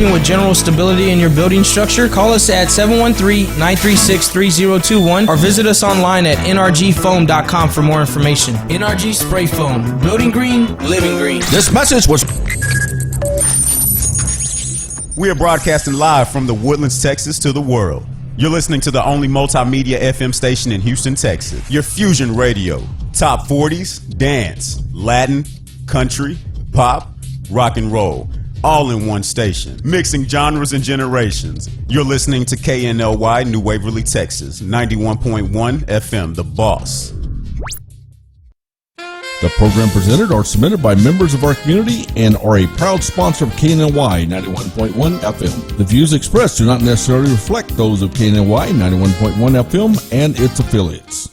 helping with general stability in your building structure, call us at 713-936-3021 or visit us online at nrgfoam.com for more information. NRG Spray Foam. Building green, living green. This message was... We are broadcasting live from the Woodlands, Texas to the world. You're listening to the only multimedia FM station in Houston, Texas. Your Fusion Radio. Top 40s, dance, Latin, country, pop, rock and roll. All in one station. Mixing genres and generations. You're listening to KNLY New Waverly, Texas. 91.1 FM, The Boss. The program presented or submitted by members of our community and are a proud sponsor of KNLY 91.1 FM. The views expressed do not necessarily reflect those of KNLY 91.1 FM and its affiliates.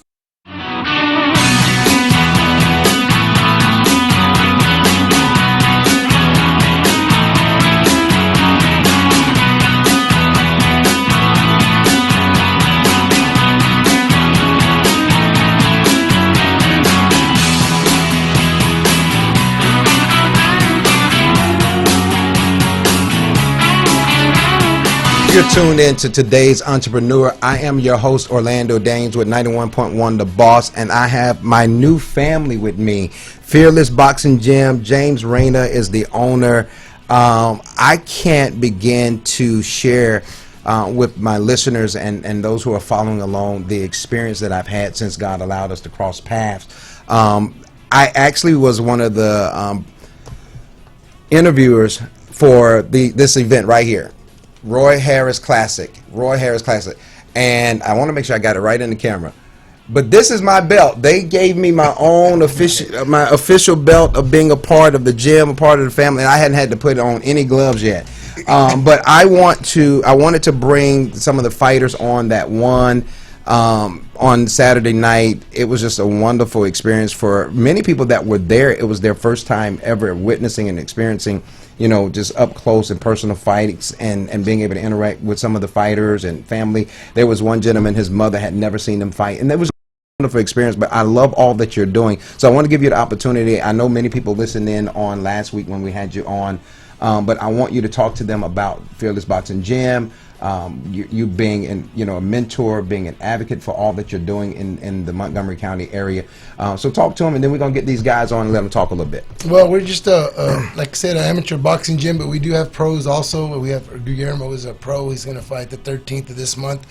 You're tuned in to today's Entrepreneur. I am your host, Orlando Daines with 91.1 The Boss, and I have my new family with me. Fearless Boxing Gym. James Reyna is the owner. I can't begin to share with my listeners and those who are following along the experience that I've had since God allowed us to cross paths. I actually was one of the interviewers for this event right here. Roy Harris Classic, and I want to make sure I got it right in the camera. But this is my belt. They gave me my own official belt of being a part of the gym, a part of the family, and I hadn't had to put on any gloves yet. But I wanted to bring some of the fighters on that won on Saturday night. It was just a wonderful experience for many people that were there. It was their first time ever witnessing and experiencing, just up close and personal fights and being able to interact with some of the fighters and family. There was one gentleman, his mother had never seen him fight, and that was a wonderful experience. But I love all that you're doing. So I want to give you the opportunity. I know many people listened in on last week when we had you on, but I want you to talk to them about Fearless Boxing Gym, you being a mentor, being an advocate for all that you're doing in the Montgomery County area. So talk to them, and then we're going to get these guys on and let them talk a little bit. Well, we're just, like I said, an amateur boxing gym, but we do have pros also. We have Guillermo is a pro. He's going to fight the 13th of this month.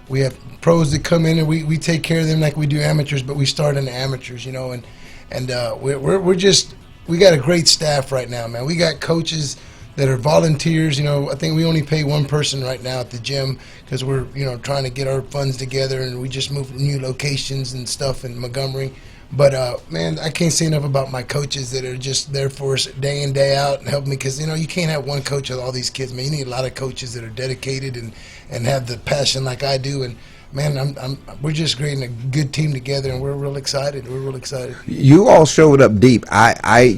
We have pros that come in, and we take care of them like we do amateurs, but we start in the amateurs, and we got a great staff right now, man. We got coaches that are volunteers. I think we only pay one person right now at the gym because we're, trying to get our funds together, and we just moved new locations and stuff in Montgomery. But, man, I can't say enough about my coaches that are just there for us day in, day out and helping me because, you can't have one coach with all these kids, man. You need a lot of coaches that are dedicated and have the passion like I do. And, man, we're just creating a good team together, and we're real excited. You all showed up deep. I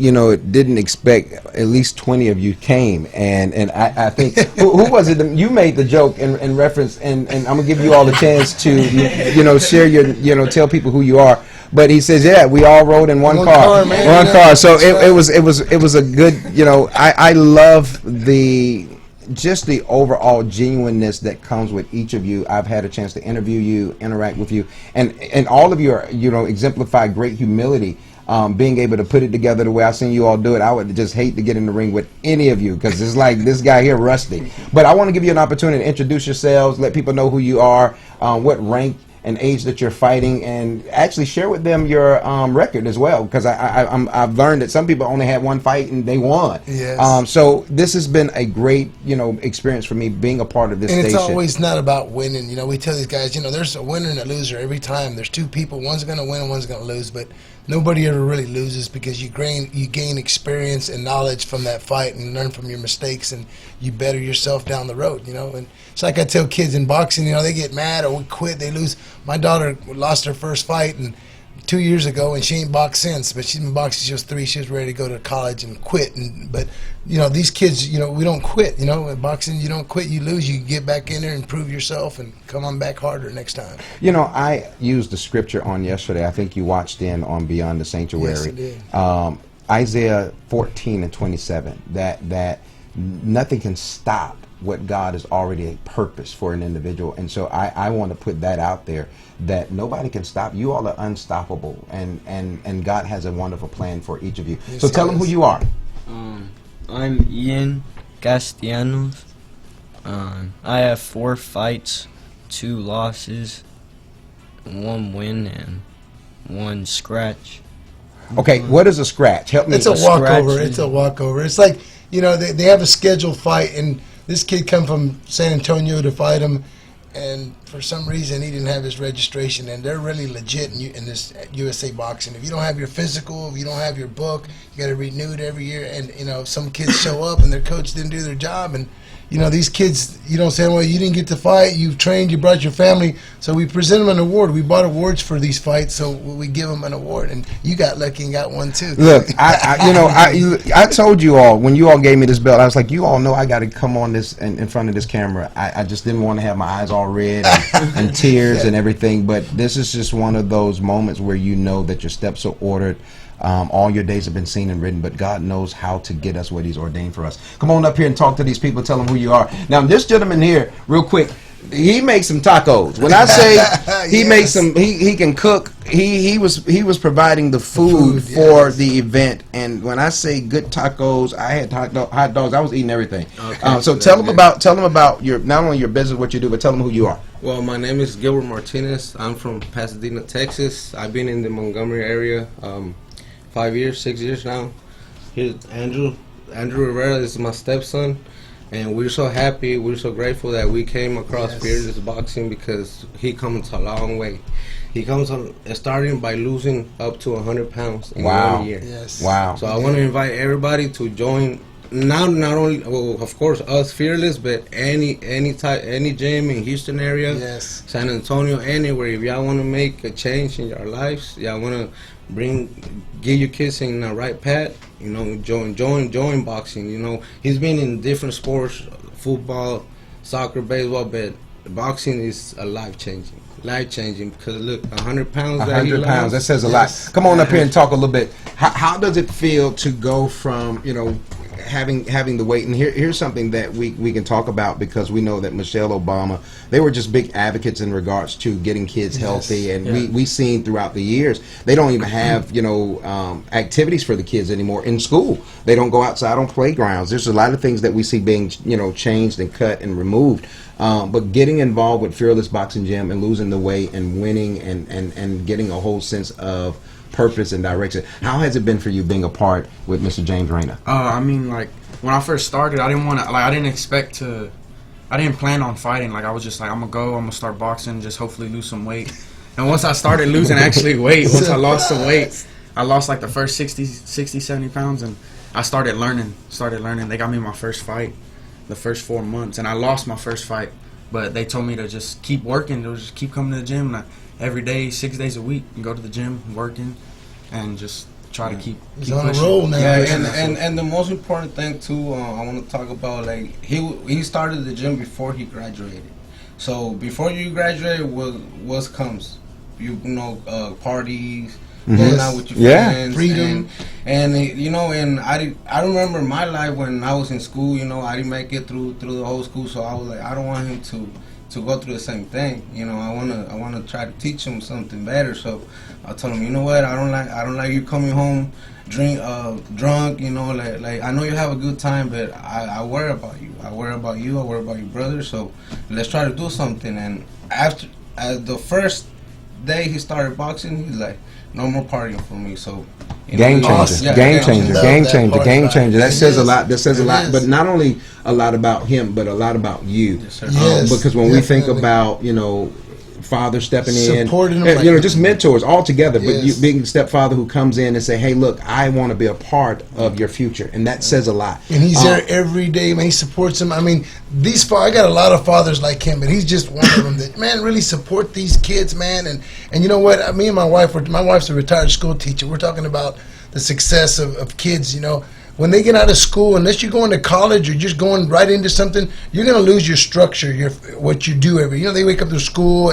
didn't expect at least 20 of you came, and I think who was it? You made the joke in reference, and I'm gonna give you all a chance to share your tell people who you are. But he says, yeah, we all rode in one car, man, one car. So it was a good. I love the overall genuineness that comes with each of you. I've had a chance to interview you, interact with you, and all of you are, exemplify great humility, being able to put it together the way I've seen you all do it. I would just hate to get in the ring with any of you because it's like this guy here, Rusty. But I want to give you an opportunity to introduce yourselves, let people know who you are, what rank and age that you're fighting, and actually share with them your record as well, because I've learned that some people only had one fight and they won. Yes. So this has been a great experience for me being a part of this station. And it's always not about winning. We tell these guys, there's a winner and a loser every time. There's two people, one's going to win and one's going to lose, but nobody ever really loses because you gain experience and knowledge from that fight and learn from your mistakes, and you better yourself down the road, And it's like I tell kids in boxing, they get mad or we quit, they lose. My daughter lost her first fight 2 years ago, and she ain't boxed since, but she's been boxing. She was 3. She was ready to go to college and quit. But these kids, we don't quit. In boxing, you don't quit. You lose. You get back in there and prove yourself and come on back harder next time. I used the scripture on yesterday. I think you watched in on Beyond the Sanctuary. Yes, I did. Isaiah 14:27. That nothing can stop what God has already a purpose for an individual. And so I want to put that out there, that nobody can stop. You all are unstoppable, and God has a wonderful plan for each of you. Yes, So tell them who you are. I'm Ian Castellanos. I have 4 fights, 2 losses, 1 win, and 1 scratch. Okay, what is a scratch? Help me. It's a walkover. scratch. It's a walkover. It's like, you know, they have a scheduled fight, and this kid come from San Antonio to fight him, and for some reason he didn't have his registration, and they're really legit in this USA boxing. If you don't have your physical, if you don't have your book, you got to renew it every year. And you know, some kids show up and their coach didn't do their job, and you know, these kids, you don't say, well, you didn't get to fight, you trained, you brought your family, so we present them an award. We bought awards for these fights, so we give them an award, and you got lucky and got one too. Look, I told you all, when you all gave me this belt, I was like, you all know I got to come on this in front of this camera. I just didn't want to have my eyes all red and tears and everything, but this is just one of those moments where you know that your steps are ordered. All your days have been seen and written, but God knows how to get us what He's ordained for us. Come on up here and talk to these people. Tell them who you are. Now, this gentleman here, real quick, he makes some tacos. When I say he makes some, he can cook. He was providing the food for the event. And when I say good tacos, I had hot dogs. I was eating everything. Okay, so tell them about your, not only your business, what you do, but tell them who you are. Well, my name is Gilbert Martinez. I'm from Pasadena, Texas. I've been in the Montgomery area 5 years, 6 years now. Here's Andrew Rivera is my stepson, and we're so happy, we're so grateful that we came across Fearless Boxing, because he comes a long way. He comes on starting by losing up to 100 pounds in 1 year. Yes. Wow. So I want to invite everybody to join. Not only, well, of course, us Fearless, but any gym in Houston area, Yes. San Antonio, anywhere. If y'all want to make a change in your lives, y'all want to get your kids in the right path, you know, join boxing. You know, he's been in different sports, football, soccer, baseball, but boxing is a life changing, because look, 100 pounds. 100 pounds. That says a lot. Come on up here and talk a little bit. How does it feel to go from, you know, having the weight? And here's something that we can talk about, because we know that Michelle Obama, they were just big advocates in regards to getting kids healthy, and we seen throughout the years they don't even have, you know, activities for the kids anymore in school. They don't go outside on playgrounds. There's a lot of things that we see being, you know, changed and cut and removed. But getting involved with Fearless Boxing Gym and losing the weight and winning and getting a whole sense of purpose and direction. How has it been for you being a part with Mr. James Reyna? I mean, like, when I first started, I didn't plan on fighting. Like, I was just like, I'm gonna start boxing, just hopefully lose some weight. And once I started losing actually weight, once I lost some weight, I lost like the first 60, 70 pounds, and I started learning. They got me my first fight the first 4 months, and I lost my first fight, but they told me to just keep working, to just keep coming to the gym, and every day, 6 days a week, and go to the gym, working, and just try to keep on a pushing. roll now. Yeah, and the most important thing too, I want to talk about, like, he started the gym before he graduated. So before you graduate, what comes? You know, parties, going out with your friends, freedom, and you know, and I remember my life when I was in school. You know, I didn't make it through the whole school, so I was like, I don't want him to go through the same thing. You know, I wanna try to teach him something better. So I told him, you know what, I don't like you coming home drunk. You know, like I know you have a good time, but I worry about you. I worry about you. I worry about your brother. So let's try to do something. And after the first day he started boxing, he's like, no more partying for me. So Game changer. That says a lot. That says a lot. Yes. But not only a lot about him, but a lot about you. Yes, sir. Yes, Because when we think definitely. about, you know, father stepping Supporting in, them you know, like- just mentors all together. But you Yes. being a stepfather who comes in and say, hey, look, I want to be a part of your future, and that says a lot. And he's there every day, man. He supports him. I mean, I got a lot of fathers like him, but he's just one of them that, man, really support these kids, man. And you know what? Me and my wife's a retired school teacher. We're talking about the success of kids, you know. When they get out of school, unless you're going to college or just going right into something, you're going to lose your structure, what you do every. You know, they wake up to school.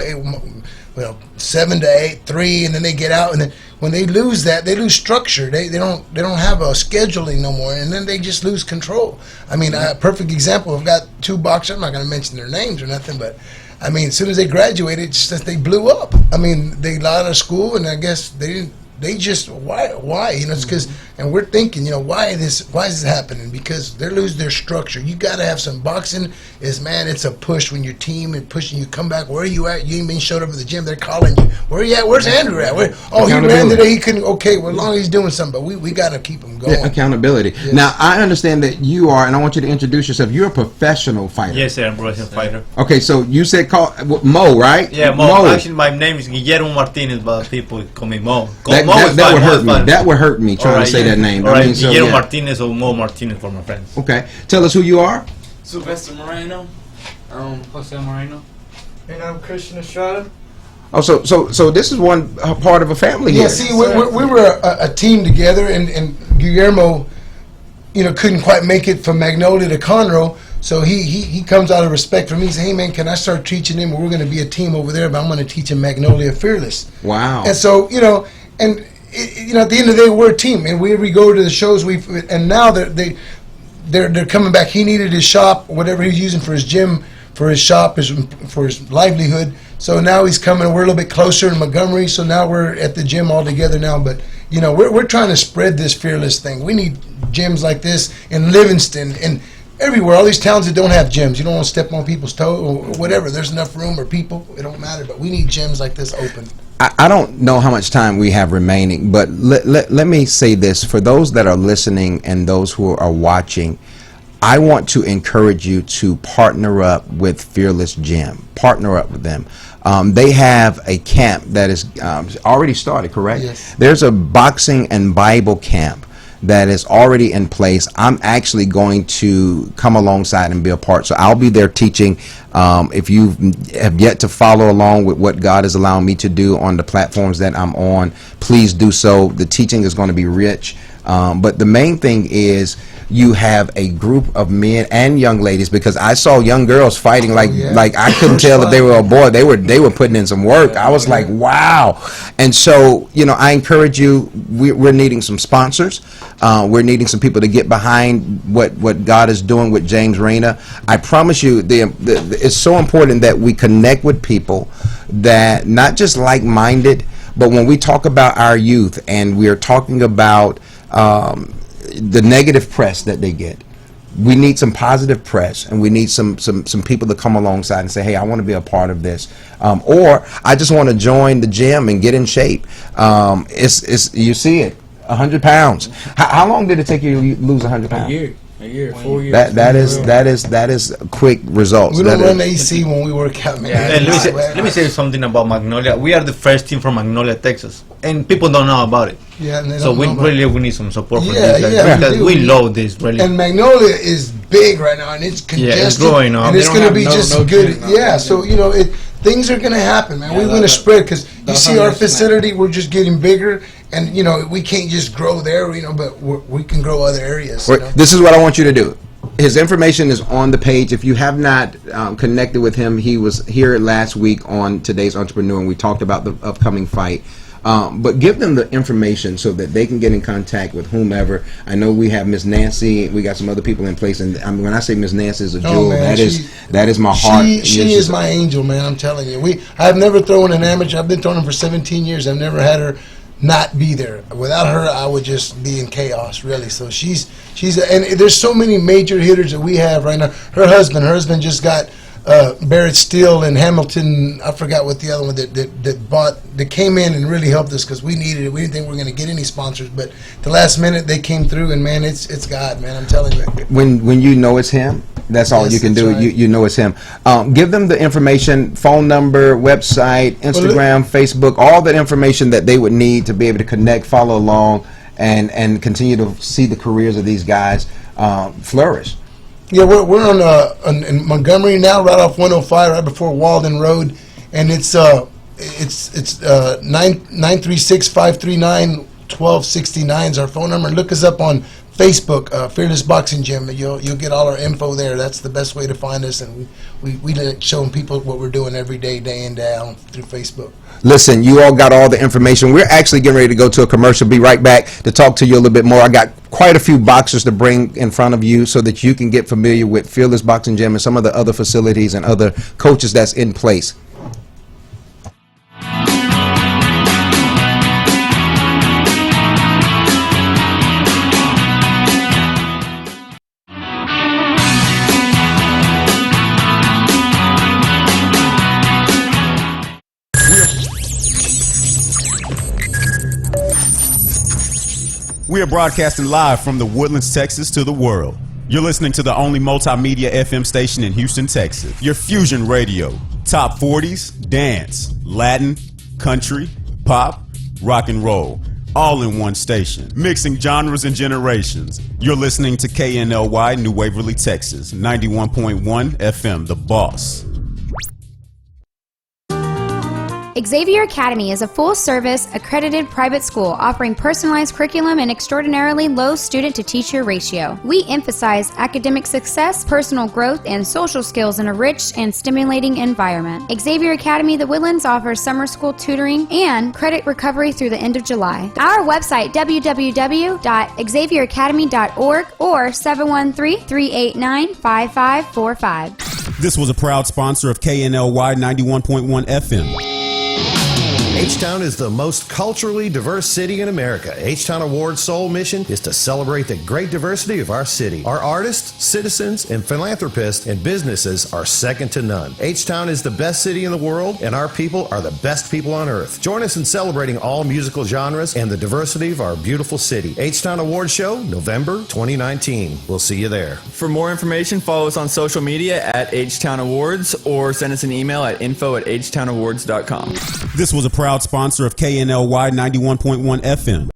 7 to 8, 3, and then they get out, and then when they lose that, they lose structure. They don't have a scheduling no more, and then they just lose control. I mean, a perfect example. I've got 2 boxers. I'm not going to mention their names or nothing, but I mean, as soon as they graduated, it's just that they blew up. I mean, they got out of school, and I guess they didn't. They just why it's because, and we're thinking, why is this happening? Because they're losing their structure. You got to have some boxing. It's a push when your team is pushing you. Come back. Where are you at? You ain't been showed up at the gym. They're calling you. Where are you at? Where's Andrew at? He ran today. He couldn't. Okay, well, as long as he's doing something, but we got to keep him going. Yeah, accountability. Yes. Now I understand that you are, and I want you to introduce yourself. You're a professional fighter. Yes, sir. I'm a professional fighter. Okay, so you said call Mo, right? Yeah, Mo. Actually, my name is Guillermo Martinez, but people call me Mo. That would hurt me. That would hurt me trying to say that name. All right, Guillermo Martinez or Mo Martinez for my friends. Okay, tell us who you are. Sylvester Moreno, Jose Moreno, and I'm Christian Estrada. Oh, so this is one part of a family here. Yeah, see, we were a team together, and Guillermo, couldn't quite make it from Magnolia to Conroe. So he comes out of respect for me. He says, hey, man, can I start teaching him? We're going to be a team over there, but I'm going to teach him Magnolia Fearless. Wow. And so, and at the end of the day, we're a team, and we go to the shows. And now they're coming back. He needed his shop, whatever he was using for his gym, for his shop, for his livelihood. So now he's coming. We're a little bit closer in Montgomery. So now we're at the gym all together now. But we're trying to spread this fearless thing. We need gyms like this in Livingston and everywhere. All these towns that don't have gyms. You don't want to step on people's toes or whatever. There's enough room or people. It don't matter. But we need gyms like this open. I don't know how much time we have remaining, but let me say this. For those that are listening and those who are watching, I want to encourage you to partner up with Fearless Gym. Partner up with them. They have a camp that is already started, correct? Yes. There's a boxing and Bible camp that is already in place. I'm actually going to come alongside and be a part. So I'll be there teaching. If you have yet to follow along with what God is allowing me to do on the platforms that I'm on, please do so. The teaching is going to be rich. But the main thing is you have a group of men and young ladies, because I saw young girls fighting like I couldn't tell if they were a boy. They were putting in some work. I was like, wow. And so, I encourage you. We're needing some sponsors. We're needing some people to get behind what God is doing with James Reyna. I promise you, it's so important that we connect with people that not just like-minded, but when we talk about our youth and we are talking about the negative press that they get, we need some positive press, and we need some people to come alongside and say, hey, I want to be a part of this, or I just want to join the gym and get in shape. It's you see it, 100 pounds. How long did it take you to lose 100 pounds? A year, 4 years. That is quick results. We don't run AC when we work out, man. Yeah, let me say something about Magnolia. We are the first team from Magnolia, Texas, and people don't know about it. Yeah, and so we need some support from these guys, because we love this really. And Magnolia is big right now, and it's congested. Yeah, it's growing up. And it's going to be good. Yeah, so things are going to happen, man. We're going to spread, because you see our facility, we're just getting bigger, and we can't just grow there, but we can grow other areas. This is what I want you to do. His information is on the page. If you have not connected with him, he was here last week on Today's Entrepreneur, and we talked about the upcoming fight. But give them the information so that they can get in contact with whomever. I know we have Miss Nancy. We got some other people in place, and when I say Miss Nancy is a jewel, man, that is my heart. She is my angel, man. I'm telling you. I've never thrown an amateur. I've been throwing for 17 years. I've never had her not be there. Without her, I would just be in chaos, really. So she's and there's so many major hitters that we have right now. Her husband just got Barrett Steele and Hamilton. I forgot what the other one that came in and really helped us, because we needed it. We didn't think we were going to get any sponsors, but the last minute they came through, and man, it's God, man. I'm telling you. When you know it's him, that's all you can do. Right. You know it's him. Give them the information, phone number, website, Instagram, Facebook, all the information that they would need to be able to connect, follow along, and continue to see the careers of these guys flourish. Yeah, we're on in Montgomery now, right off 105, right before Walden Road, and it's 936-539-1269 is our phone number. Look us up on Facebook, Fearless Boxing Gym. You'll get all our info there. That's the best way to find us, and we like showing people what we're doing every day, day in, day out through Facebook. Listen, you all got all the information. We're actually getting ready to go to a commercial. Be right back to talk to you a little bit more. I got quite a few boxers to bring in front of you so that you can get familiar with Fearless Boxing Gym and some of the other facilities and other coaches that's in place. We are broadcasting live from the Woodlands, Texas to the world. You're listening to the only multimedia FM station in Houston, Texas. Your fusion radio. Top 40s, dance, Latin, country, pop, rock and roll. All in one station. Mixing genres and generations. You're listening to KNLY New Waverly, Texas. 91.1 FM, The Boss. Xavier Academy is a full-service, accredited private school offering personalized curriculum and extraordinarily low student-to-teacher ratio. We emphasize academic success, personal growth, and social skills in a rich and stimulating environment. Xavier Academy The Woodlands offers summer school tutoring and credit recovery through the end of July. Our website, www.xavieracademy.org or 713-389-5545. This was a proud sponsor of KNLY 91.1 FM. H-Town is the most culturally diverse city in America. H-Town Award's sole mission is to celebrate the great diversity of our city. Our artists, citizens, and philanthropists and businesses are second to none. H-Town is the best city in the world, and our people are the best people on earth. Join us in celebrating all musical genres and the diversity of our beautiful city. H-Town Award Show, November 2019. We'll see you there. For more information, follow us on social media at H-Town Awards or send us an email at info@htownawards.com. This was a proud sponsor of KNLY 91.1 FM.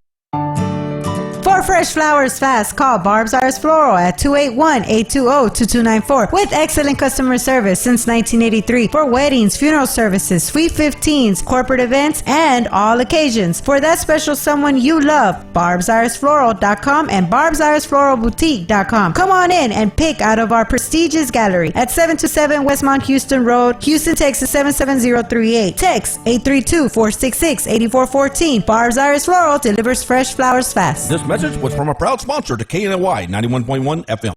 For fresh flowers fast, call Barb's Iris Floral at 281-820-2294 with excellent customer service since 1983 for weddings, funeral services, sweet 15s, corporate events, and all occasions. For that special someone you love, barbsirisfloral.com and barbsirisfloralboutique.com. Come on in and pick out of our prestigious gallery at 727 Westmont Houston Road, Houston, Texas 77038. Text 832-466-8414. Barb's Iris Floral delivers fresh flowers fast. This message was from a proud sponsor to KNLY 91.1 FM.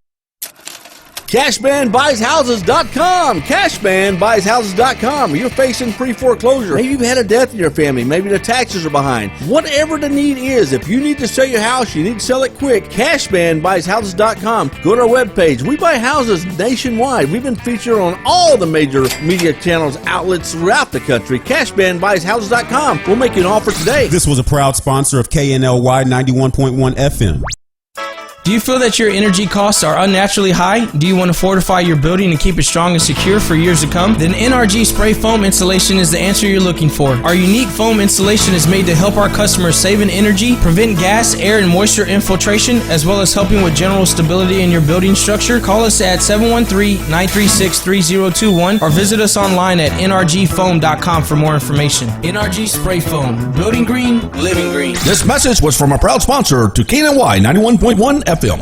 CashmanBuysHouses.com. CashmanBuysHouses.com. You're facing pre-foreclosure. Maybe you've had a death in your family. Maybe the taxes are behind. Whatever the need is, if you need to sell your house, you need to sell it quick. CashmanBuysHouses.com. Go to our webpage. We buy houses nationwide. We've been featured on all the major media channels, outlets throughout the country. CashmanBuysHouses.com. We'll make you an offer today. This was a proud sponsor of KNLY 91.1 FM. Do you feel that your energy costs are unnaturally high? Do you want to fortify your building and keep it strong and secure for years to come? Then NRG Spray Foam Installation is the answer you're looking for. Our unique foam installation is made to help our customers save in energy, prevent gas, air, and moisture infiltration, as well as helping with general stability in your building structure. Call us at 713-936-3021 or visit us online at nrgfoam.com for more information. NRG Spray Foam. Building green, living green. This message was from a proud sponsor to KNLY 91.1 FM.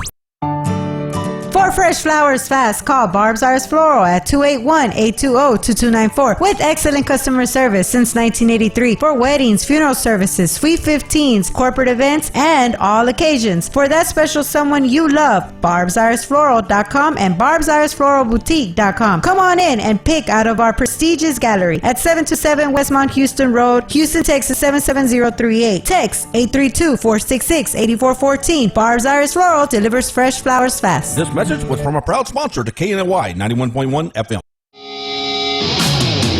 For fresh flowers fast, call Barb's Iris Floral at 281-820-2294 with excellent customer service since 1983 for weddings, funeral services, sweet 15s, corporate events, and all occasions. For that special someone you love, barbsirisfloral.com and barbsirisfloralboutique.com. Come on in and pick out of our prestigious gallery at 727 Westmont Houston Road, Houston, Texas 77038. Text 832-466-8414. Barb's Iris Floral delivers fresh flowers fast. This message was from a proud sponsor to KNLY 91.1 FM.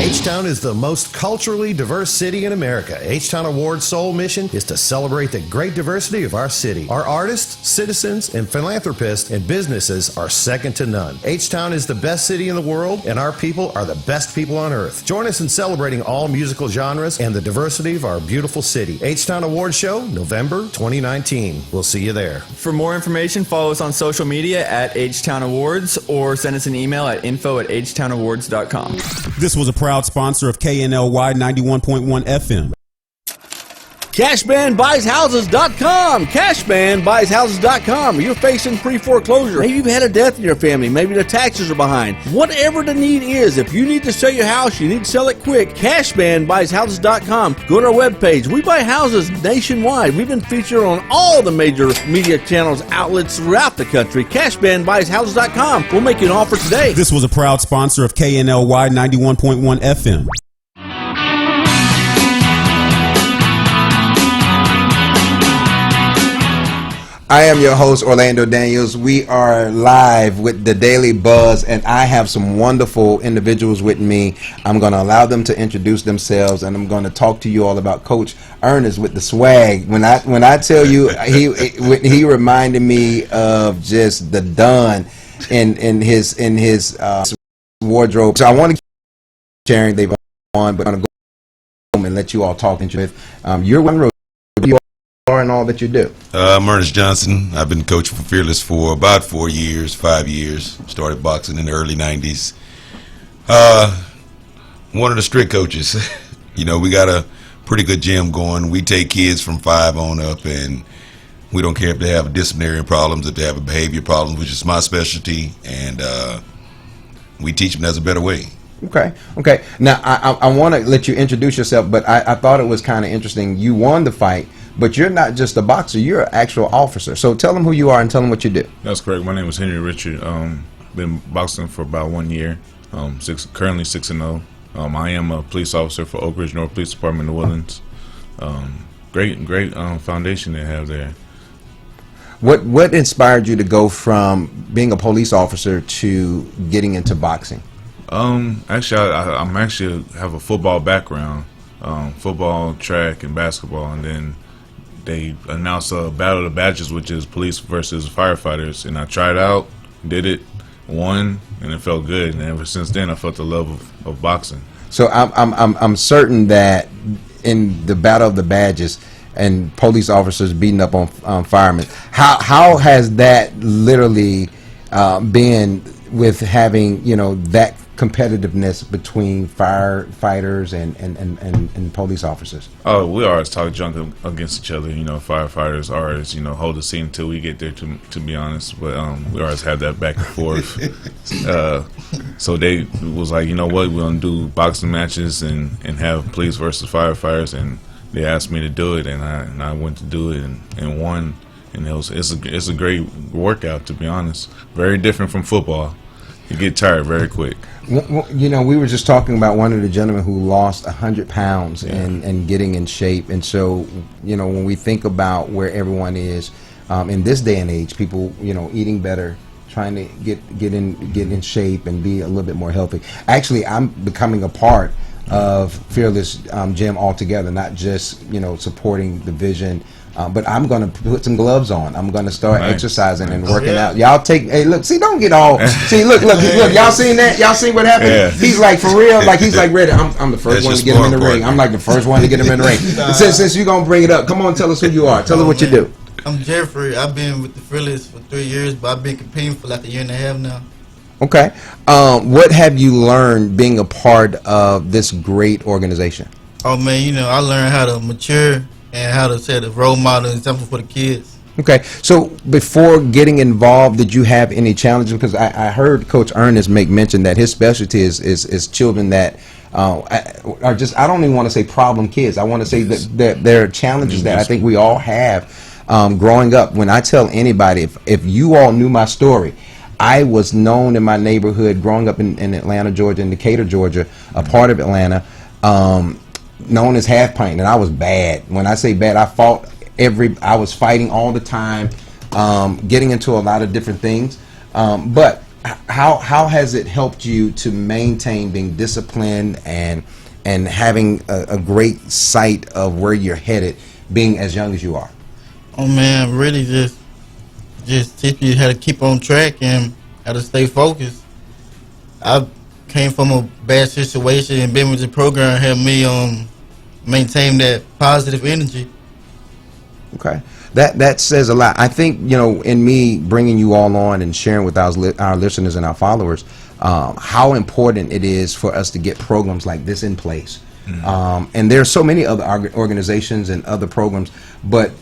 H-Town is the most culturally diverse city in America. H-Town Award's sole mission is to celebrate the great diversity of our city. Our artists, citizens, and philanthropists and businesses are second to none. H-Town is the best city in the world, and our people are the best people on earth. Join us in celebrating all musical genres and the diversity of our beautiful city. H-Town Award Show, November 2019. We'll see you there. For more information, follow us on social media at H-Town Awards or send us an email at info@htownawards.com. This was a proud sponsor of KNLY 91.1 FM. CashmanBuysHouses.com. CashmanBuysHouses.com. You're facing pre-foreclosure. Maybe you've had a death in your family. Maybe the taxes are behind. Whatever the need is, if you need to sell your house, you need to sell it quick. CashmanBuysHouses.com. Go to our webpage. We buy houses nationwide. We've been featured on all the major media channels, outlets throughout the country. CashmanBuysHouses.com. We'll make you an offer today. This was a proud sponsor of KNLY 91.1 FM. I am your host, Orlando Daniels. We are live with the Daily Buzz, and I have some wonderful individuals with me. I'm going to allow them to introduce themselves, and I'm going to talk to you all about Coach Ernest with the swag. When I tell you, he reminded me of just the Don in his wardrobe. So I want to keep sharing. They've on, but I'm going to go home and let you all talk with your one road. And all that you do. I'm Ernest Johnson. I've been coaching for Fearless for about 5 years. Started boxing in the early 90s. One of the strict coaches. You know, we got a pretty good gym going. We take kids from 5 on up, and we don't care if they have disciplinary problems, if they have a behavior problem, which is my specialty, and we teach them there's a better way. Okay. Now, I want to let you introduce yourself, but I thought it was kind of interesting. You won the fight, but you're not just a boxer, you're an actual officer. So tell them who you are and tell them what you do. That's correct. My name is Henry Richard. Been boxing for about 1 year. Currently 6-0. I am a police officer for Oak Ridge North Police Department in the Woodlands. Great foundation they have there. What inspired you to go from being a police officer to getting into boxing? Actually, I'm actually have a football background, football, track, and basketball, and then they announced a Battle of the Badges, which is police versus firefighters, and I tried out, did it, won, and it felt good. And ever since then, I felt the love of boxing. So I'm certain that in the Battle of the Badges and police officers beating up on firemen, how has that literally been with having that competitiveness between firefighters and police officers? Oh, we always talk junk against each other. Firefighters always, hold the scene until we get there, to be honest. But we always have that back and forth. So they was like, you know what, we're going to do boxing matches and have police versus firefighters. And they asked me to do it, and I went to do it and won. And it's a great workout, to be honest. Very different from football. You get tired very quick. We were just talking about one of the gentlemen who lost 100 pounds and getting in shape. And so, when we think about where everyone is in this day and age, people, eating better, trying to get in shape and be a little bit more healthy. Actually, I'm becoming a part of Fearless Gym altogether, not just, supporting the vision. But I'm going to put some gloves on. I'm going to start exercising and working out. Y'all don't get all. See, look. Y'all seen that? Y'all seen what happened? Yeah. He's like, for real, like he's like ready. I'm the first one to get him in the ring. I'm like the first one to get him in the ring. Since you're going to bring it up, come on, tell us who you are. Tell us what you do. I'm Jeffrey. I've been with the Fearless for 3 years, but I've been competing for like 1.5 years now. Okay. What have you learned being a part of this great organization? Oh, man, I learned how to mature and how to set a role model and something for the kids. Okay, so before getting involved, did you have any challenges? Because I heard Coach Ernest make mention that his specialty is children that are just, I don't even want to say problem kids. I want to say that there are challenges that I think we all have growing up. When I tell anybody, if you all knew my story, I was known in my neighborhood growing up in Atlanta, Georgia, in Decatur, Georgia, a part of Atlanta, known as Half Pint, and I was bad. When I say bad, I was fighting all the time, getting into a lot of different things. But how has it helped you to maintain being disciplined and having a great sight of where you're headed, being as young as you are? Oh man, really just teach me how to keep on track and how to stay focused. I came from a bad situation, and being with the program helped me maintain that positive energy. Okay, that says a lot. I think in me bringing you all on and sharing with our listeners and our followers how important it is for us to get programs like this in place, And there are so many other organizations and other programs, but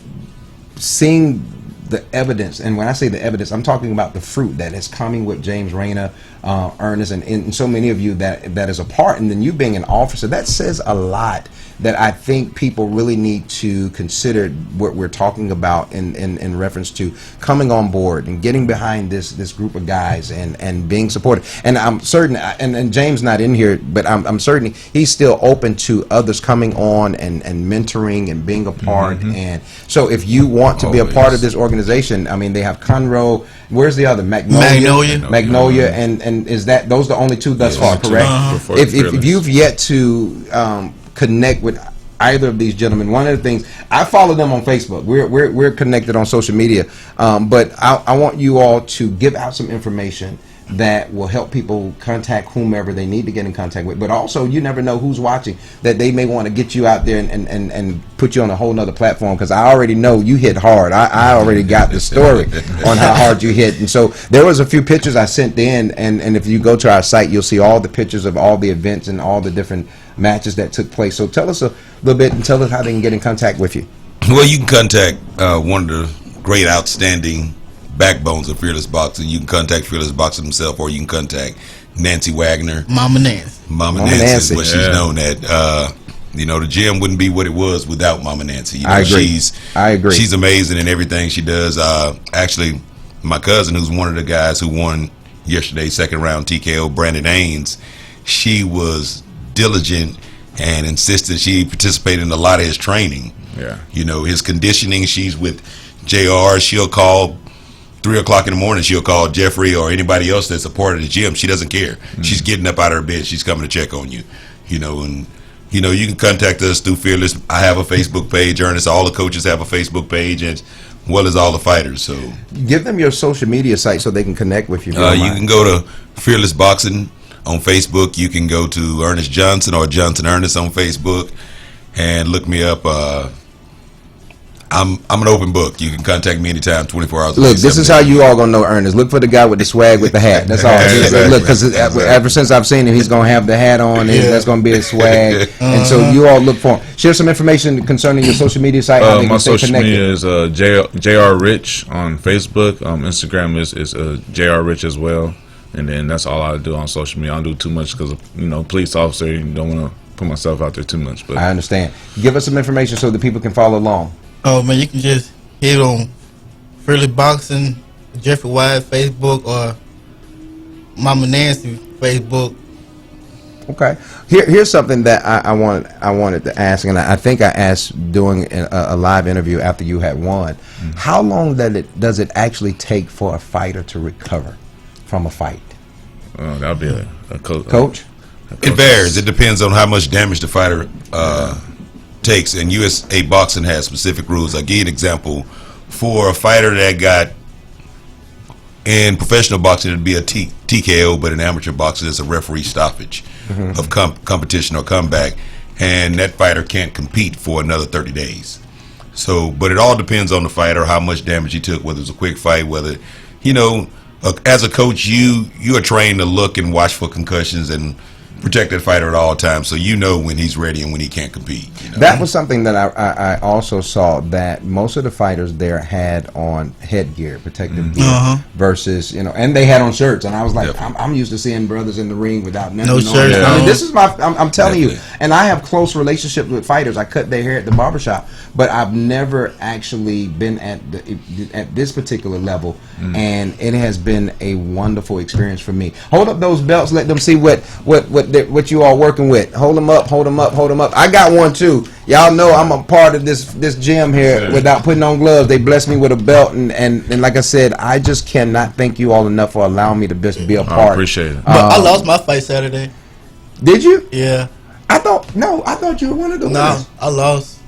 seeing the evidence, and when I say the evidence, I'm talking about the fruit that is coming with James Rayner, Ernest, and so many of you that is a part, and then you being an officer, that says a lot. That I think people really need to consider what we're talking about in reference to coming on board and getting behind this group of guys and being supportive. And I'm certain, and James not in here, but I'm certain he's still open to others coming on and mentoring and being a part. And so if you want to be a part of this organization, I mean, they have Conroe. Where's the other? Magnolia, and is that those the only two thus far? Correct. If you've yet to connect with either of these gentlemen, one of the things, I follow them on Facebook. We're connected on social media, but I want you all to give out some information that will help people contact whomever they need to get in contact with. But also, you never know who's watching, that they may want to get you out there and put you on a whole nother platform, because I already know you hit hard. I already got the story on how hard you hit. And so there was a few pictures I sent in, and if you go to our site, you'll see all the pictures of all the events and all the different matches that took place. So tell us a little bit and tell us how they can get in contact with you. Well, you can contact one of the great, outstanding backbones of Fearless Boxing. You can contact Fearless Boxing himself, or you can contact Nancy Wagner. Mama Nancy. Mama Nancy is what she's known at. You know, the gym wouldn't be what it was without Mama Nancy. You know, I agree. She's amazing in everything she does. Actually, my cousin, who's one of the guys who won yesterday's second round TKO, Brandon Haynes, she was diligent and insistent. She participated in a lot of his training. Yeah. You know, his conditioning. She's with JR. She'll call 3 o'clock in the morning. She'll call Jeffrey or anybody else that's a part of the gym. She doesn't care. She's getting up out of her bed. She's coming to check on you. You know, and you know, you can contact us through Fearless. I have a Facebook page. Ernest, all the coaches have a Facebook page, as well as all the fighters. So give them your social media site so they can connect with you. You can go to Fearless Boxing on Facebook. You can go to Ernest Johnson or Johnson Ernest on Facebook and look me up. I'm an open book. You can contact me anytime, 24 hours a day. Look, this is how you all gonna know Ernest. Look for the guy with the swag with the hat. That's all. Exactly. Look, because ever since I've seen him, he's gonna have the hat on. And that's gonna be his swag. And so you all look for him. Share some information concerning your social media site. How they my can stay social connected. media is JR Rich on Facebook. Instagram is JR Rich as well. And then that's all I do on social media. I don't do too much because, you know, police officer, you don't want to put myself out there too much. But I understand. Give us some information so that people can follow along. Oh man, you can just hit on Fearless Boxing, Jeffrey Wyatt Facebook, or Mama Nancy Facebook. Okay. Here's something that I wanted to ask, and I think I asked during a live interview after you had won. How long does it actually take for a fighter to recover from a fight? That'll be a coach. It varies. It depends on how much damage the fighter takes, and USA Boxing has specific rules. I'll give you an example. For a fighter that got, in professional boxing, it'd be a TKO, but in amateur boxing, it's a referee stoppage of competition or comeback, and that fighter can't compete for another 30 days. So, but it all depends on the fighter, how much damage he took, whether it's a quick fight, whether, you know, as a coach, you are trained to look and watch for concussions and protect that fighter at all times, so you know when he's ready and when he can't compete. You know? That was something that I also saw, that most of the fighters there had on headgear, protective gear, versus, you know, and they had on shirts, and I was like, I'm used to seeing brothers in the ring without nothing on. shirts. I mean, this is I'm telling you, and I have close relationships with fighters. I cut their hair at the barbershop, but I've never actually been at this particular level, and it has been a wonderful experience for me. Hold up those belts, let them see what you all working with. Hold them up, hold them up, hold them up. I got one too. Y'all know I'm a part of this gym here without putting on gloves. They blessed me with a belt, and like I said, I just cannot thank you all enough for allowing me to just be a part. I appreciate it. But I lost my fight Saturday. Did you? Yeah. I thought you were one of the winners. No, I lost.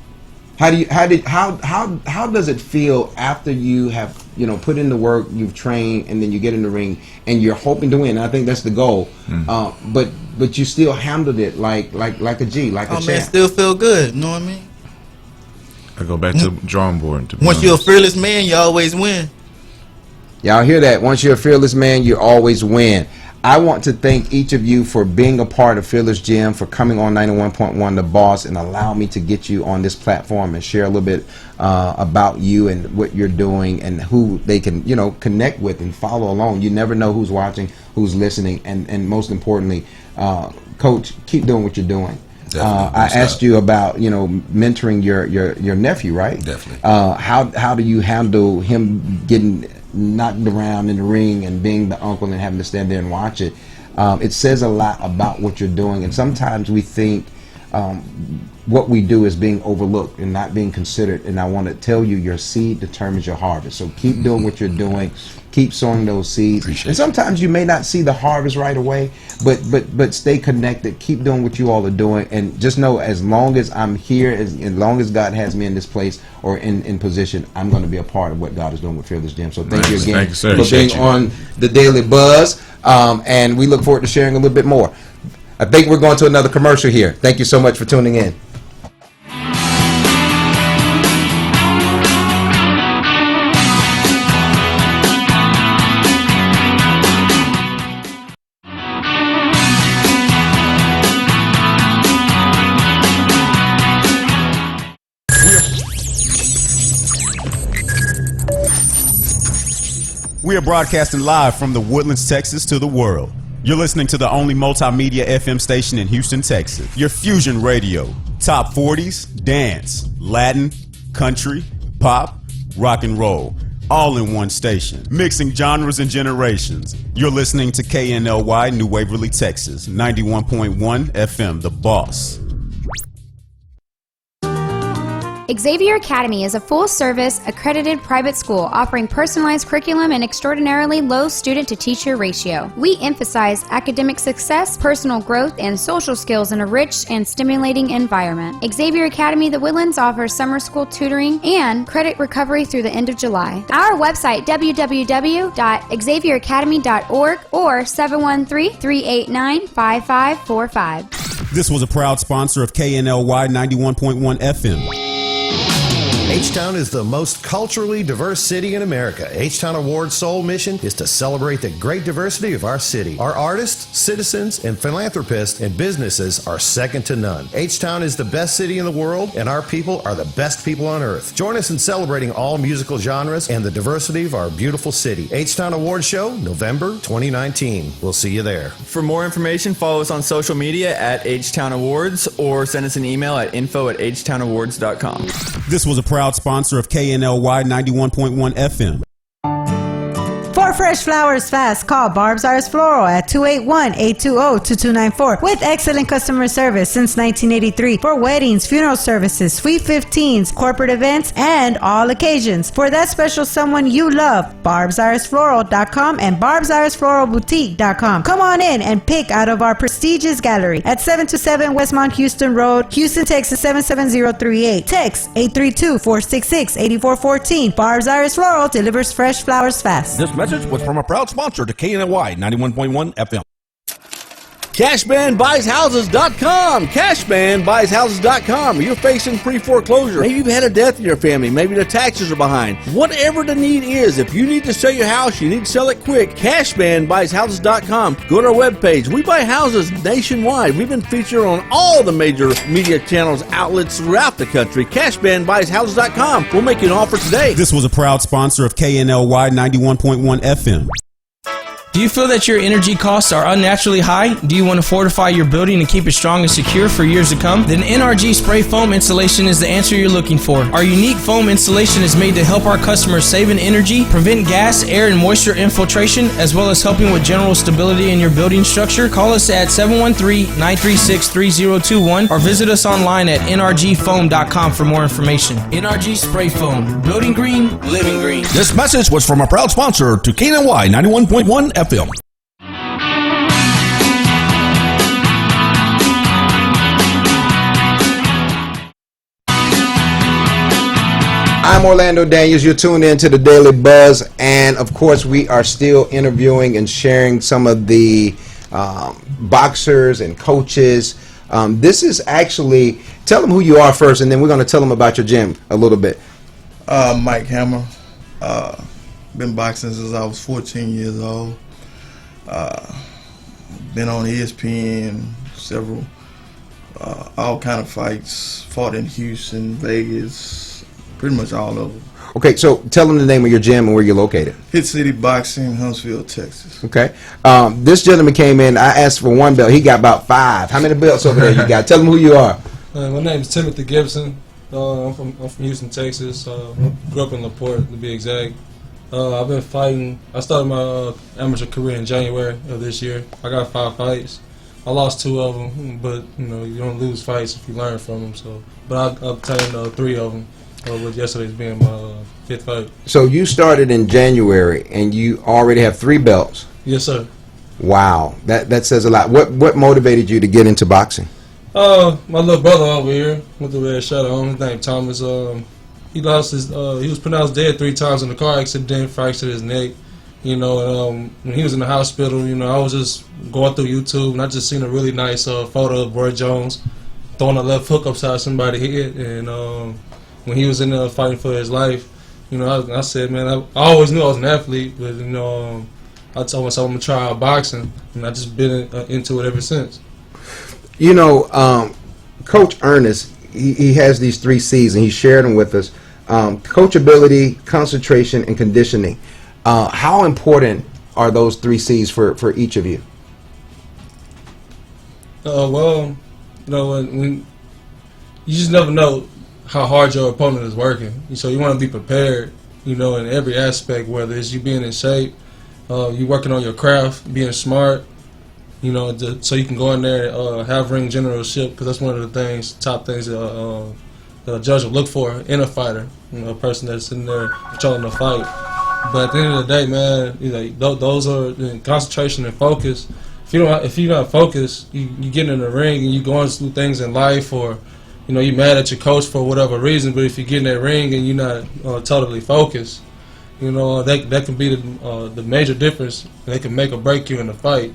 How does it feel after you have, you know, put in the work, you've trained, and then you get in the ring and you're hoping to win? I think that's the goal. But you still handled it like a G, like a champ. Man, still feel good. You know what I mean? I go back to the drawing board. Once you're a fearless man, you always win. Y'all hear that? Once you're a fearless man, you always win. I want to thank each of you for being a part of Fearless Gym, for coming on 91.1 The Boss and allow me to get you on this platform and share a little bit about you and what you're doing and who they can, connect with and follow along. You never know who's watching, who's listening, and most importantly, Coach, keep doing what you're doing. I asked you about, mentoring your nephew, right? Definitely. How do you handle him getting knocked around in the ring and being the uncle and having to stand there and watch it? It says a lot about what you're doing, and sometimes we think what we do is being overlooked and not being considered. And I want to tell you, your seed determines your harvest. So keep doing what you're doing. Keep sowing those seeds. And sometimes you may not see the harvest right away, but stay connected. Keep doing what you all are doing, and just know, as long as I'm here, as long as God has me in this place or in position, I'm going to be a part of what God is doing with Fearless Gym. So thank you again for being on the Daily Buzz, and we look forward to sharing a little bit more. I think we're going to another commercial here. Thank you so much for tuning in. We are broadcasting live from the Woodlands, Texas to the world. You're listening to the only multimedia FM station in Houston, Texas. Your fusion radio. Top 40s, dance, Latin, country, pop, rock and roll. All in one station. Mixing genres and generations. You're listening to KNLY New Waverly, Texas. 91.1 FM, The Boss. Xavier Academy is a full-service, accredited private school offering personalized curriculum and extraordinarily low student-to-teacher ratio. We emphasize academic success, personal growth, and social skills in a rich and stimulating environment. Xavier Academy The Woodlands offers summer school tutoring and credit recovery through the end of July. Our website, www.xavieracademy.org or 713-389-5545. This was a proud sponsor of KNLY 91.1 FM. H-Town is the most culturally diverse city in America. H-Town Award's sole mission is to celebrate the great diversity of our city. Our artists, citizens, and philanthropists and businesses are second to none. H-Town is the best city in the world, and our people are the best people on earth. Join us in celebrating all musical genres and the diversity of our beautiful city. H-Town Award Show, November 2019. We'll see you there. For more information, follow us on social media at H-Town Awards or send us an email at info@htownawards.com. This was a proud sponsor of KNLY 91.1 FM. For fresh flowers fast, call Barb's Arts Floral at 281-820-2294 with excellent customer service since 1983 for weddings, funeral services, sweet 15s, corporate events, and all occasions. For that special someone you love, barbsirusfloral.com and barbsirusfloralboutique.com. Come on in and pick out of our prestigious gallery at 727 Westmont Houston Road, Houston, Texas 77038. Text 832-466-8414. Barb's Iris Floral delivers fresh flowers fast. This message was from a proud sponsor to KNLY 91.1 FM. CashmanBuysHouses.com. CashmanBuysHouses.com. You're facing pre-foreclosure. Maybe you've had a death in your family. Maybe the taxes are behind. Whatever the need is, if you need to sell your house, you need to sell it quick. CashmanBuysHouses.com. Go to our webpage. We buy houses nationwide. We've been featured on all the major media channels, outlets throughout the country. CashmanBuysHouses.com. We'll make you an offer today. This was a proud sponsor of KNLY 91.1 FM. Do you feel that your energy costs are unnaturally high? Do you want to fortify your building and keep it strong and secure for years to come? Then NRG Spray Foam Installation is the answer you're looking for. Our unique foam installation is made to help our customers save in energy, prevent gas, air, and moisture infiltration, as well as helping with general stability in your building structure. Call us at 713-936-3021 or visit us online at nrgfoam.com for more information. NRG Spray Foam. Building green, living green. This message was from a proud sponsor to KNLY 91.1 FM. I'm Orlando Daniels. You're tuned in to the Daily Buzz, and of course we are still interviewing and sharing some of the boxers and coaches. This is actually, tell them who you are first, and then we're going to tell them about your gym a little bit. Mike Hammer. Been boxing since I was 14 years old. been on ESPN, several, all kind of fights. Fought in Houston, Vegas, pretty much all of them. Okay, so tell them the name of your gym and where you're located. Hit City Boxing, Huntsville, Texas. Okay. This gentleman came in. I asked for 1 belt. He got about 5. How many belts over there you got? Tell them who you are. My name is Timothy Gibson. I'm from Houston, Texas. Grew up in LaPorte, to be exact. I've been fighting. I started my amateur career in January of this year. I got 5 fights. I lost 2 of them, but you don't lose fights if you learn from them. So, but I obtained 3 of them. With yesterday's being my 5th fight. So you started in January, and you already have 3 belts. Yes, sir. Wow, that says a lot. What motivated you to get into boxing? My little brother over here with the red shirt on, his name Thomas. He lost his. He was pronounced dead 3 times in a car accident, fractured his neck. When he was in the hospital, I was just going through YouTube, and I just seen a really nice photo of Roy Jones throwing a left hook upside somebody's head, and when he was in there fighting for his life, I said, man, I always knew I was an athlete, but I told myself I'm gonna try out boxing, and I just been into it ever since. Coach Ernest, he has these 3 C's, and he shared them with us: coachability, concentration, and conditioning. How important are those 3 C's for each of you? When you just never know how hard your opponent is working. So you want to be prepared, in every aspect, whether it's you being in shape, you working on your craft, being smart, so you can go in there and have ring generalship, because that's one of the top things that the judge will look for in a fighter, a person that's in there controlling the fight. But at the end of the day, man, those are concentration and focus. If you're not focused, you get in the ring and you going through things in life, or you're mad at your coach for whatever reason, but if you get in that ring and you're not totally focused, that can be the major difference. They can make or break you in the fight.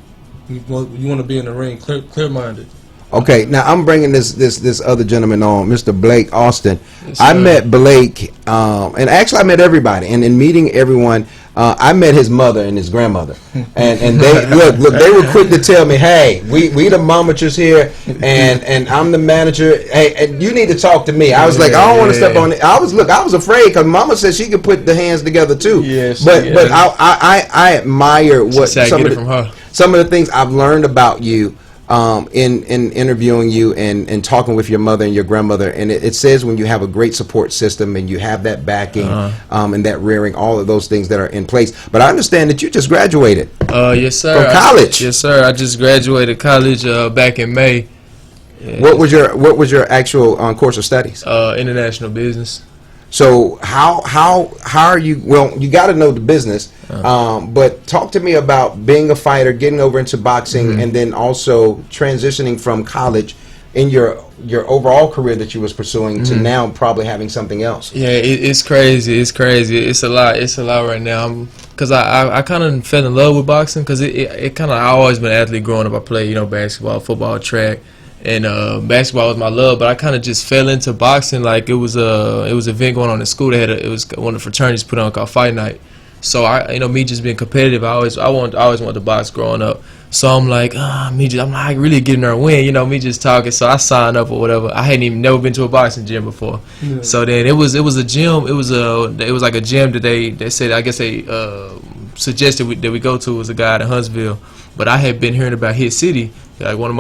You want to be in the ring clear-minded. Okay, now I'm bringing this other gentleman on, Mr. Blake Austin. Yes, I met Blake, and actually I met everybody, and in meeting everyone, I met his mother and his grandmother, and they look, they were quick to tell me, hey, we the momatures here, and I'm the manager. Hey, and you need to talk to me. I was like, I don't want to step on it. I was afraid, because Mama said she could put the hands together too. Yes, but I admire what some of the things I've learned about you. In interviewing you and talking with your mother and your grandmother, and it says when you have a great support system and you have that backing and that rearing, all of those things that are in place. But I understand that you just graduated. Yes, sir. From college. Yes, sir. I just graduated college back in May. Yeah. What was your actual course of studies? International business. So how are you? Well, you got to know the business, but talk to me about being a fighter, getting over into boxing, and then also transitioning from college in your overall career that you was pursuing to now probably having something else. Yeah, it's crazy. It's crazy. It's a lot. It's a lot right now. Because I kind of fell in love with boxing, because it kind of, I always been an athlete growing up. I played basketball, football, track. And basketball was my love, but I kind of just fell into boxing. Like it was an event going on in school. It was one of the fraternities put on called Fight Night. So me just being competitive, I always wanted to box growing up. So I'm like, I'm not really getting her a win, me just talking. So I signed up or whatever. I hadn't never been to a boxing gym before. Yeah. So then it was a gym. It was like a gym that they said, I guess they suggested that we go to. Was a guy in Huntsville, but I had been hearing about Hit City. Like one of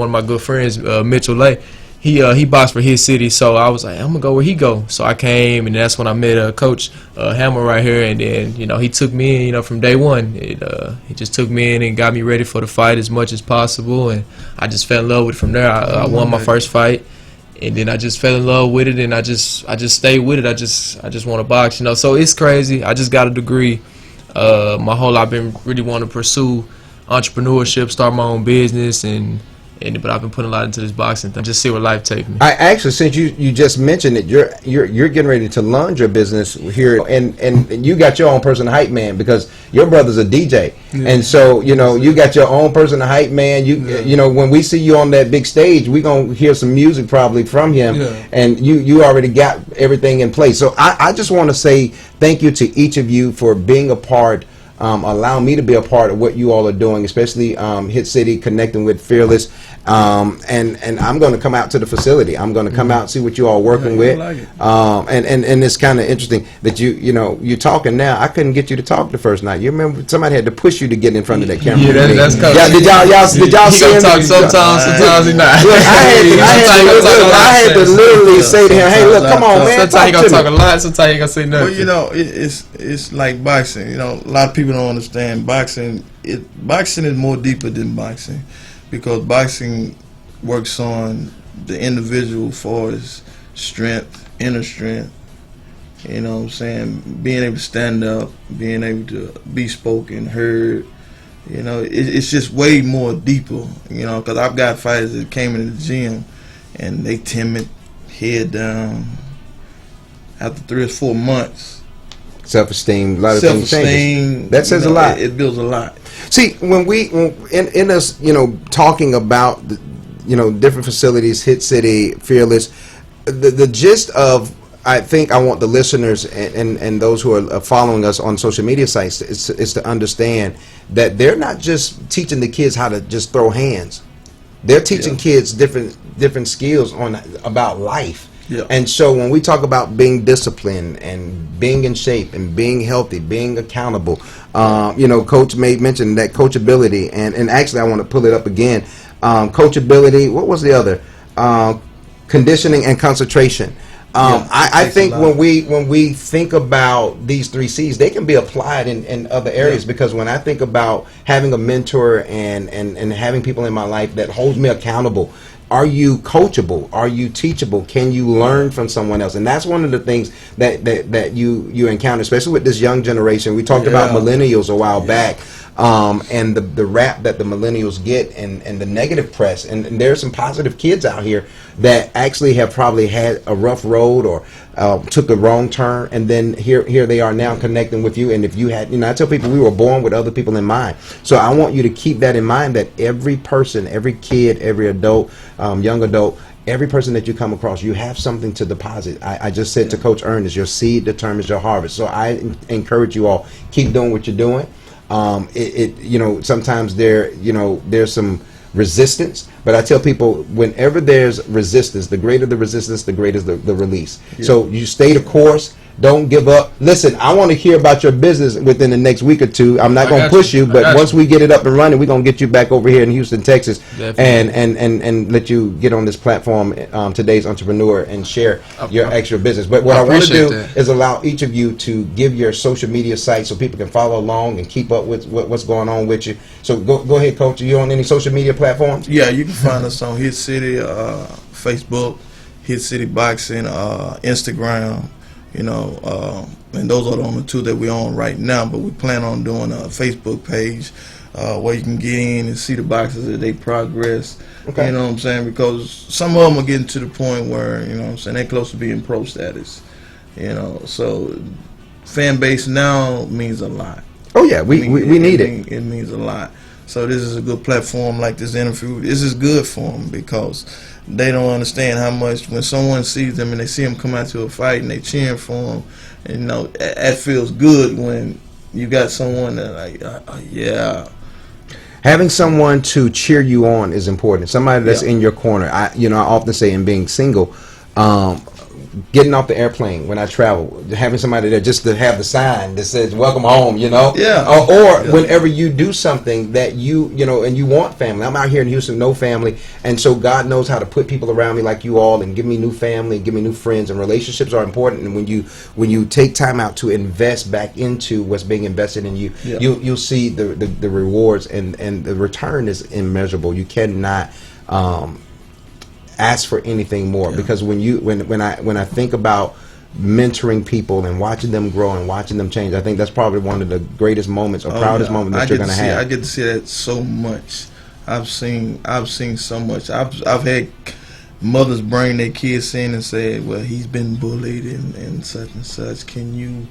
my good friends, Mitchell Lay, he boxed for His City, so I was like, I'm gonna go where he go. So I came, and that's when I met Coach Hammer right here, and then he took me in, from day one. He just took me in and got me ready for the fight as much as possible, and I just fell in love with it from there. I won my first fight, and then I just fell in love with it, and I just stayed with it. I just want to box, So it's crazy. I just got a degree. My whole life I've been really wanting to pursue entrepreneurship, start my own business, but I've been putting a lot into this boxing thing. Just see where life takes me. I actually, since you just mentioned it, you're getting ready to launch your business here, and you got your own personal hype man, because your brother's a DJ, and so you got your own personal hype man. When we see you on that big stage, we gonna hear some music probably from him, and you already got everything in place. So I just want to say thank you to each of you for being a part allowing me to be a part of what you all are doing, especially Hit City connecting with Fearless. And I'm going to come out to the facility. I'm going to come out and see what you all working with. Like it. And it's kind of interesting that you're talking now. I couldn't get you to talk the first night. You remember somebody had to push you to get in front of that camera. Yeah, that's cool. Yeah, did y'all see him? Talk sometimes he not. I had to literally say to him, "Hey, look, come on, man." Sometimes he gonna talk a lot. Sometimes he gonna say nothing. Well, it's like boxing. A lot of people don't understand boxing. Boxing is more deeper than boxing, because boxing works on the individual for his strength, inner strength. You know what I'm saying? Being able to stand up, being able to be spoken, heard. It's just way more deeper. Because I've got fighters that came into the gym and they timid, head down. After 3 or 4 months, self-esteem, a lot of things changes. That says a lot. It builds a lot. See, when in us, talking about different facilities, Hit City, Fearless, the gist of, I think I want the listeners and those who are following us on social media sites is to understand that they're not just teaching the kids how to just throw hands. They're teaching kids different skills about life. Yeah. And so when we talk about being disciplined and being in shape and being healthy, being accountable, Coach made mention that coachability, and actually I want to pull it up again. Coachability, what was the other? Conditioning and concentration. I think when we think about these 3 C's, they can be applied in other areas, because when I think about having a mentor and having people in my life that holds me accountable, are you coachable? Are you teachable? Can you learn from someone else? And that's one of the things that you encounter, especially with this young generation. We talked about millennials a while back. And the rap that the millennials get and the negative press, and there's some positive kids out here that actually have probably had a rough road or took a wrong turn, and then here they are now connecting with you. And if you had, I tell people we were born with other people in mind, so I want you to keep that in mind, that every person, every kid, every adult, young adult, every person that you come across, you have something to deposit. I just said to Coach Ernest, your seed determines your harvest. So I encourage you all, keep doing what you're doing. Sometimes there's some resistance, but I tell people, whenever there's resistance, the greater the resistance, the greater the release. Yeah. So you stay the course. Don't give up. Listen, I want to hear about your business within the next week or two. I'm not going to push you, but once we get it up and running, we're going to get you back over here in Houston, Texas, and let you get on this platform, Today's Entrepreneur, and share your actual business. But what I want to do is allow each of you to give your social media sites so people can follow along and keep up with what's going on with you. So go ahead, Coach. Are you on any social media platforms? Yeah, you can find us on Hit City, Facebook, Hit City Boxing, Instagram. And those are the only 2 that we're on right now, but we plan on doing a Facebook page where you can get in and see the boxers as they progress. Okay. You know what I'm saying? Because some of them are getting to the point where, they're close to being pro status. So fan base now means a lot. Oh yeah, we need it. It means a lot. So this is a good platform, like this interview. This is good for them, because they don't understand how much, when someone sees them and they see them come out to a fight and they cheering for them, and that feels good when you got someone that yeah. Having someone to cheer you on is important. Somebody that's in your corner. I often say, in being single, getting off the airplane when I travel, having somebody there just to have the sign that says "Welcome home," or whenever you do something that and you want family. I'm out here in Houston, no family, and so God knows how to put people around me like you all and give me new family, give me new friends, and relationships are important. And when you take time out to invest back into what's being invested in you, you'll see the rewards, and the return is immeasurable. You cannot ask for anything more, because when I think about mentoring people and watching them grow and watching them change, I think that's probably one of the greatest moments or proudest moments that you're going to have. I get to see that so much. I've seen so much. I've had mothers bring their kids in and say, "Well, he's been bullied and such. Can you?"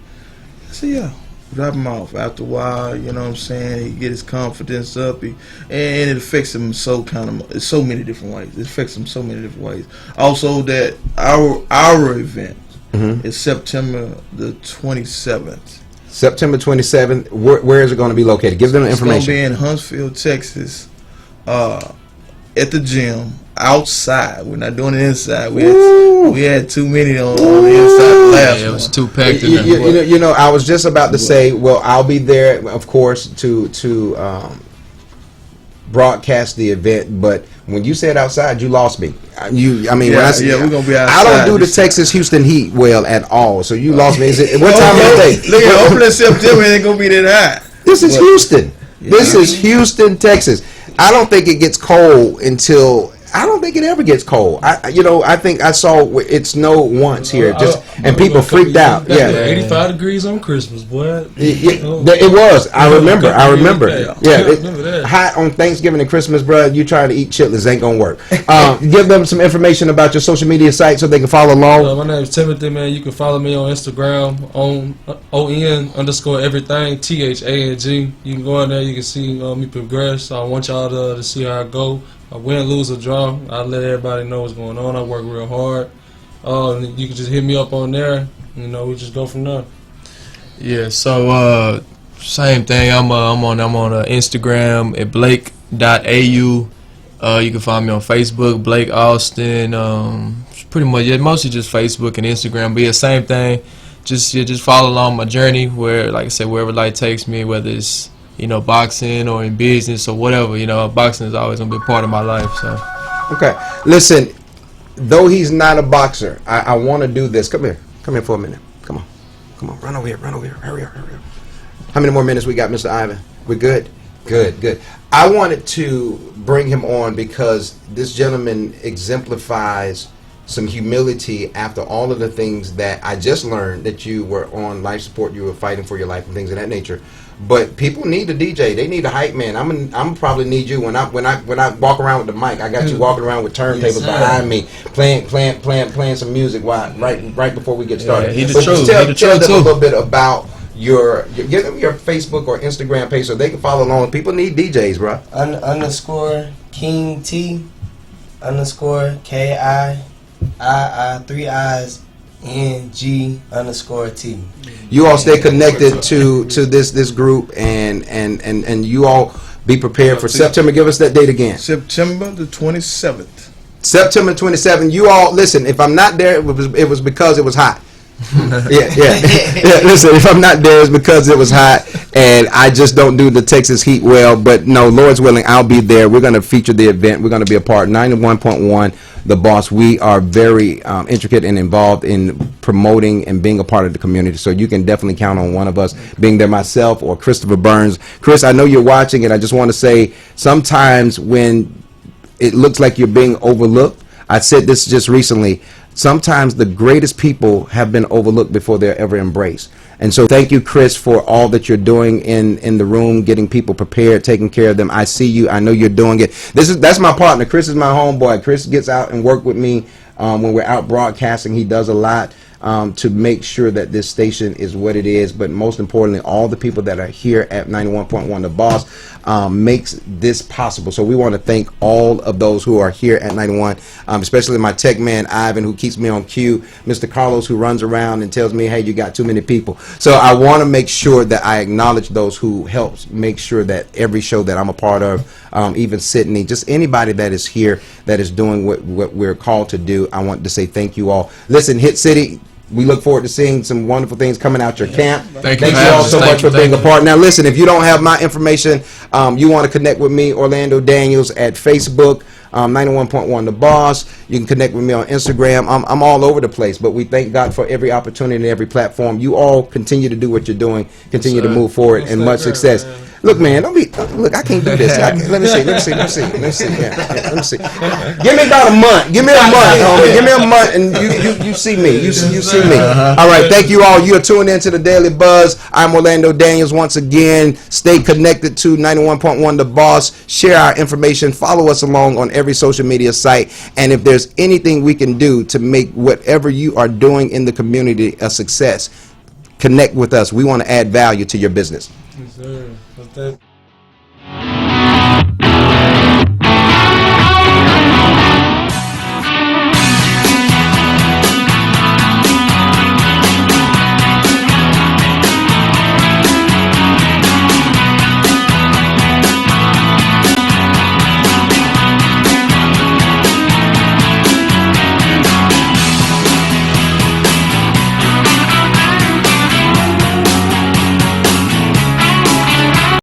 I say, "Yeah." Drop him off. After a while, you know what I'm saying, he get his confidence up, and it affects him so many different ways. It affects him so many different ways. Also, that our event is September the 27th. September 27th. Where is it going to be located? Give them the information. It's going to be in Huntsville, Texas, at the gym, outside. We're not doing it inside. We had too many on the inside last it was too packed in there. You know, I was just about to say, well, I'll be there, of course, to broadcast the event, but when you said outside, you lost me. When I said, we're gonna be outside. I don't do the Texas Houston heat well at all, so you lost me. Is it what time of the day? Look at opening September, it ain't gonna be that hot. This is Houston. This is Houston, Texas. I don't think it gets cold until. I don't think it ever gets cold. I think I saw it snow once here, and people freaked out. Yeah, 85 degrees on Christmas, boy. It was. I remember. Hot on Thanksgiving and Christmas, bro. You trying to eat chitlins ain't gonna work. Give them some information about your social media site so they can follow along. My name is Timothy, man. You can follow me on Instagram on ON_everything THANG. You can go in there. You can see me progress. I want y'all to see how I go. I win, lose, or draw. I let everybody know what's going on. I work real hard. You can just hit me up on there. You know, we just go from there. Yeah. So same thing. I'm on Instagram at blake.au. You can find me on Facebook, Blake Austin. Pretty much, mostly just Facebook and Instagram. But yeah, same thing. Just follow along my journey. Where, like I said, wherever life takes me, whether it's boxing or in business or whatever, boxing is always gonna be a part of my life. So, okay, listen. Though he's not a boxer, I want to do this. Come here for a minute. Come on, run over here, hurry up. How many more minutes we got, Mr. Ivan? We're good. I wanted to bring him on because this gentleman exemplifies some humility after all of the things that I just learned, that you were on life support, you were fighting for your life and things of that nature. But people need a DJ. They need a hype man. I'm probably need you when I walk around with the mic. I got you walking around with turntables behind me, playing some music right before we get started. Yeah, tell them a little bit about give them your Facebook or Instagram page so they can follow along. People need DJs, bro. _ King T _ KI 3 I's NG _ T. You all stay connected to this group and you all be prepared for September. Give us that date again. September the 27th. September 27th. You all listen. If I'm not there, it was because it was hot. Yeah. Listen, if I'm not there, it's because it was hot, and I just don't do the Texas heat well. But no, Lord's willing, I'll be there. We're going to feature the event. We're going to be a part. 91.1, The Boss. We are very intricate and involved in promoting and being a part of the community. So you can definitely count on one of us being there, myself or Christopher Burns. Chris, I know you're watching, and I just want to say, sometimes when it looks like you're being overlooked, I said this just recently, sometimes the greatest people have been overlooked before they're ever embraced. And so thank you, Chris, for all that you're doing in the room, getting people prepared, taking care of them. I see you. I know you're doing it. That's my partner. Chris is my homeboy. Chris gets out and work with me when we're out broadcasting. He does a lot to make sure that this station is what it is. But most importantly, all the people that are here at 91.1 The Boss makes this possible. So we want to thank all of those who are here at 91, especially my tech man, Ivan, who keeps me on cue, Mr. Carlos, who runs around and tells me, hey, you got too many people. So I want to make sure that I acknowledge those who helps make sure that every show that I'm a part of, even Sydney, just anybody that is here that is doing what we're called to do, I want to say thank you all. Listen, Hit City, we look forward to seeing some wonderful things coming out your camp. Thank you all so much for being a part. Now, listen, if you don't have my information, you want to connect with me, Orlando Daniels, at Facebook, 91.1 The Boss. You can connect with me on Instagram. I'm all over the place, but we thank God for every opportunity and every platform. You all continue to do what you're doing, continue to move forward, and much success. Look, man, look, I can't do this. Let me see. Give me about a month. Give me a month, homie. Give me a month, and you see me. You see me. All right, thank you all. You are tuned into the Daily Buzz. I'm Orlando Daniels once again. Stay connected to 91.1 The Boss. Share our information. Follow us along on every social media site. And if there's anything we can do to make whatever you are doing in the community a success, connect with us. We want to add value to your business. Yes, sir.